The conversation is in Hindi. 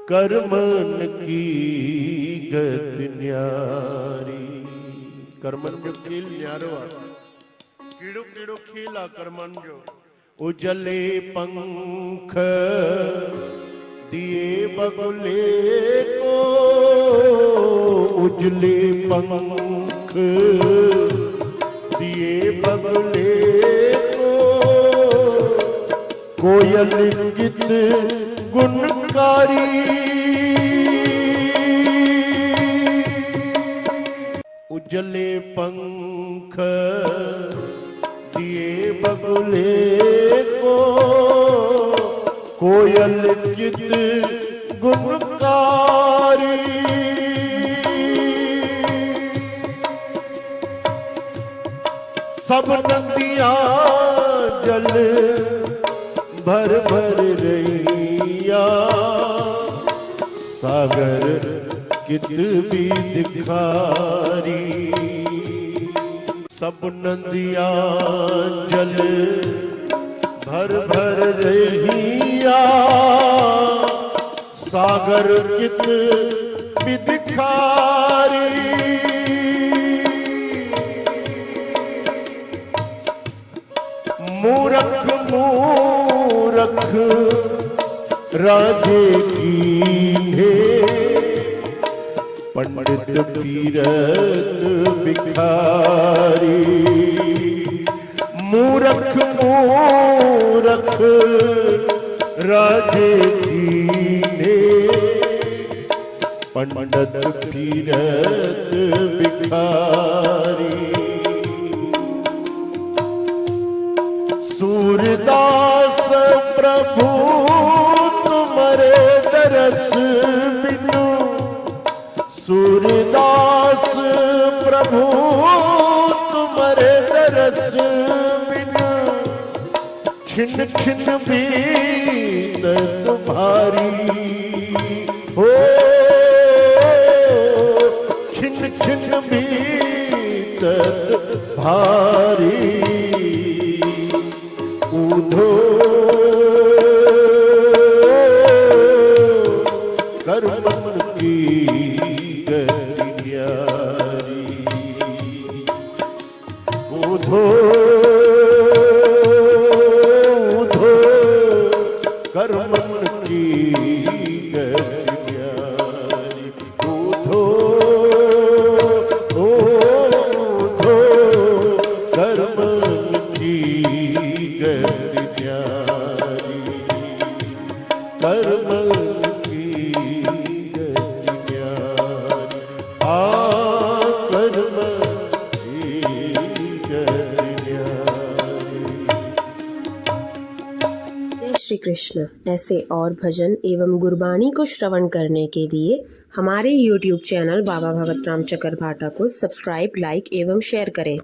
कर्मन की गत न्यारी। कर्मन जो खेल न्यारो कीड़ो कीड़ो खेला कर्मन जो। उजले पंख दिए बगुले को, उजले पंख दिए बगुले को, कोयल गीत गुणकारी। उजले पंख दिए बगुले को, कोयल गीत गुणकारी। सब नदियां जल भर भर रैया, सागर कित भी दिखारी। सब नदियां जल भर भर रहिया, सागर कित भी दिखारी। मूरख मूरख राजे कीन्हे, पंडित तीरथ भिखारी। मूरख मूरख राजे कीन्हे, पंडित तीरथ भिखारी। सूरदास प्रभु तुम्हारे दरस बिनु, सूरदास प्रभु तुम्हारे दरस बिनु, छिन छिन बीत तुम्हारी। हो छिन छिन बीत भारी। ऊधो कर्मन की गति न्यारी। ऊधो ऊधो कर्मन की गति न्यारी। ऊधो ऊधो कर्मन की गति न्यारी। कर्मन की गति न्यारी। कर्मन की गति न्यारी। जय श्री कृष्ण। ऐसे और भजन एवं गुरबाणी को श्रवण करने के लिए हमारे YouTube चैनल बाबा भगत राम चकरभाटा को सब्सक्राइब, लाइक एवं शेयर करें।